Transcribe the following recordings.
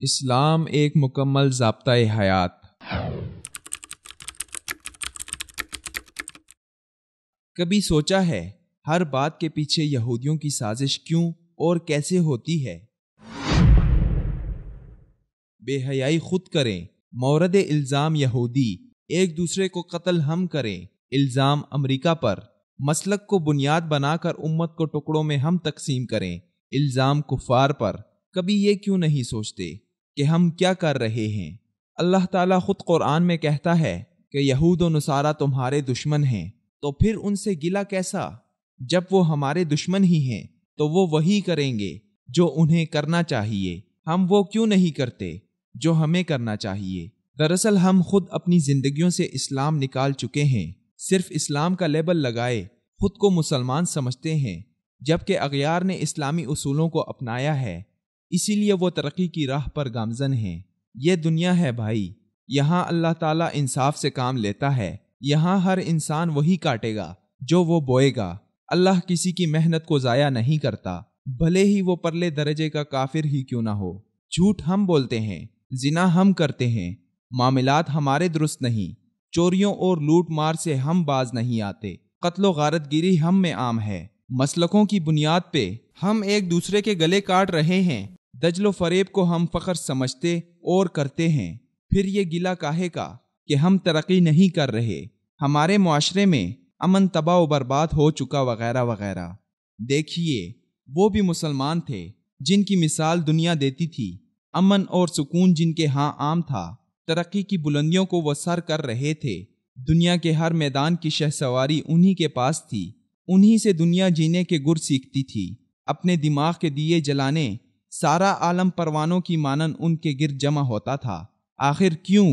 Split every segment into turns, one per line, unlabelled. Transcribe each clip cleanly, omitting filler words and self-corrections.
اسلام ایک مکمل ضابطۂ حیات۔ کبھی سوچا ہے ہر بات کے پیچھے یہودیوں کی سازش کیوں اور کیسے ہوتی ہے؟ بے حیائی خود کریں، مورد الزام یہودی، ایک دوسرے کو قتل ہم کریں، الزام امریکہ پر، مسلک کو بنیاد بنا کر امت کو ٹکڑوں میں ہم تقسیم کریں، الزام کفار پر۔ کبھی یہ کیوں نہیں سوچتے کہ ہم کیا کر رہے ہیں؟ اللہ تعالیٰ خود قرآن میں کہتا ہے کہ یہود و نصارہ تمہارے دشمن ہیں، تو پھر ان سے گلہ کیسا؟ جب وہ ہمارے دشمن ہی ہیں تو وہ وہی کریں گے جو انہیں کرنا چاہیے، ہم وہ کیوں نہیں کرتے جو ہمیں کرنا چاہیے؟ دراصل ہم خود اپنی زندگیوں سے اسلام نکال چکے ہیں، صرف اسلام کا لیبل لگائے خود کو مسلمان سمجھتے ہیں، جبکہ اغیار نے اسلامی اصولوں کو اپنایا ہے، اسی لیے وہ ترقی کی راہ پر گامزن ہیں۔ یہ دنیا ہے بھائی، یہاں اللہ تعالیٰ انصاف سے کام لیتا ہے، یہاں ہر انسان وہی کاٹے گا جو وہ بوئے گا۔ اللہ کسی کی محنت کو ضائع نہیں کرتا، بھلے ہی وہ پرلے درجے کا کافر ہی کیوں نہ ہو۔ جھوٹ ہم بولتے ہیں، زنا ہم کرتے ہیں، معاملات ہمارے درست نہیں، چوریوں اور لوٹ مار سے ہم باز نہیں آتے، قتل و غارت گیری ہم میں عام ہے، مسلکوں کی بنیاد پہ ہم ایک دوسرے کے گلے کاٹ رہے ہیں، دجل و فریب کو ہم فخر سمجھتے اور کرتے ہیں، پھر یہ گلہ کاہے کا کہ ہم ترقی نہیں کر رہے، ہمارے معاشرے میں امن تباہ و برباد ہو چکا وغیرہ وغیرہ۔ دیکھیے وہ بھی مسلمان تھے جن کی مثال دنیا دیتی تھی، امن اور سکون جن کے ہاں عام تھا، ترقی کی بلندیوں کو وہ سر کر رہے تھے، دنیا کے ہر میدان کی شہسواری انہی کے پاس تھی، انہی سے دنیا جینے کے گر سیکھتی تھی، اپنے دماغ کے دیے جلانے سارا عالم پروانوں کی مانند ان کے گرد جمع ہوتا تھا۔ آخر کیوں؟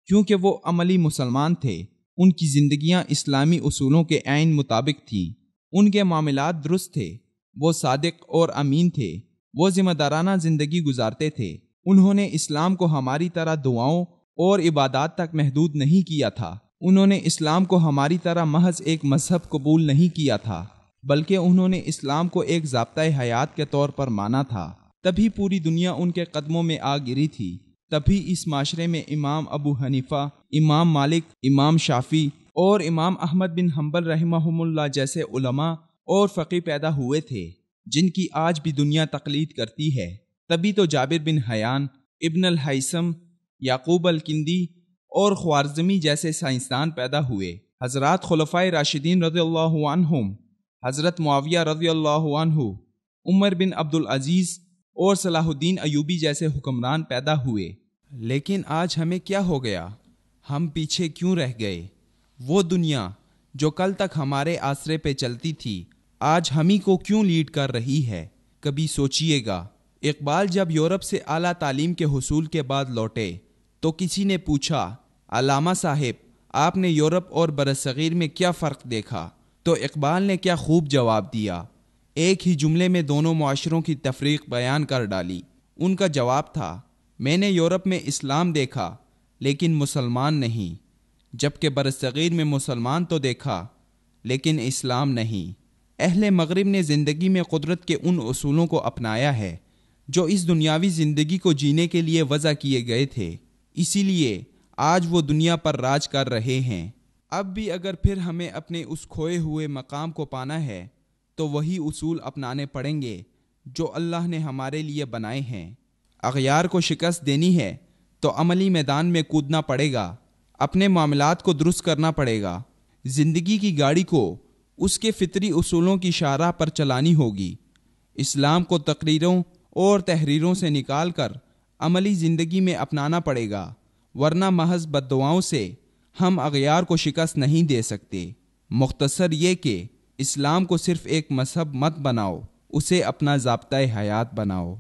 کیونکہ وہ عملی مسلمان تھے، ان کی زندگیاں اسلامی اصولوں کے عین مطابق تھیں، ان کے معاملات درست تھے، وہ صادق اور امین تھے، وہ ذمہ دارانہ زندگی گزارتے تھے۔ انہوں نے اسلام کو ہماری طرح دعاؤں اور عبادات تک محدود نہیں کیا تھا، انہوں نے اسلام کو ہماری طرح محض ایک مذہب قبول نہیں کیا تھا، بلکہ انہوں نے اسلام کو ایک ضابطۂ حیات کے طور پر مانا تھا۔ تبھی پوری دنیا ان کے قدموں میں آ گری تھی، تبھی اس معاشرے میں امام ابو حنیفہ، امام مالک، امام شافعی اور امام احمد بن حنبل رحمہم اللہ جیسے علماء اور فقیہ پیدا ہوئے تھے جن کی آج بھی دنیا تقلید کرتی ہے۔ تبھی تو جابر بن حیان، ابن الہیثم، یعقوب الکندی اور خوارزمی جیسے سائنسدان پیدا ہوئے۔ حضرات خلفائے راشدین رضی اللہ عنہم، حضرت معاویہ رضی اللہ عنہ، عمر بن عبدالعزیز اور صلاح الدین ایوبی جیسے حکمران پیدا ہوئے۔ لیکن آج ہمیں کیا ہو گیا؟ ہم پیچھے کیوں رہ گئے؟ وہ دنیا جو کل تک ہمارے آسرے پہ چلتی تھی آج ہمیں کو کیوں لیڈ کر رہی ہے؟ کبھی سوچئے گا۔ اقبال جب یورپ سے اعلیٰ تعلیم کے حصول کے بعد لوٹے تو کسی نے پوچھا، علامہ صاحب آپ نے یورپ اور برصغیر میں کیا فرق دیکھا؟ تو اقبال نے کیا خوب جواب دیا، ایک ہی جملے میں دونوں معاشروں کی تفریق بیان کر ڈالی۔ ان کا جواب تھا، میں نے یورپ میں اسلام دیکھا لیکن مسلمان نہیں، جبکہ برصغیر میں مسلمان تو دیکھا لیکن اسلام نہیں۔ اہل مغرب نے زندگی میں قدرت کے ان اصولوں کو اپنایا ہے جو اس دنیاوی زندگی کو جینے کے لیے وضع کیے گئے تھے، اسی لیے آج وہ دنیا پر راج کر رہے ہیں۔ اب بھی اگر پھر ہمیں اپنے اس کھوئے ہوئے مقام کو پانا ہے تو وہی اصول اپنانے پڑیں گے جو اللہ نے ہمارے لیے بنائے ہیں۔ اغیار کو شکست دینی ہے تو عملی میدان میں کودنا پڑے گا، اپنے معاملات کو درست کرنا پڑے گا، زندگی کی گاڑی کو اس کے فطری اصولوں کی شاہراہ پر چلانی ہوگی، اسلام کو تقریروں اور تحریروں سے نکال کر عملی زندگی میں اپنانا پڑے گا، ورنہ محض بددعاؤں سے ہم اغیار کو شکست نہیں دے سکتے۔ مختصر یہ کہ اسلام کو صرف ایک مذہب مت بناؤ، اسے اپنا ضابطۂ حیات بناؤ۔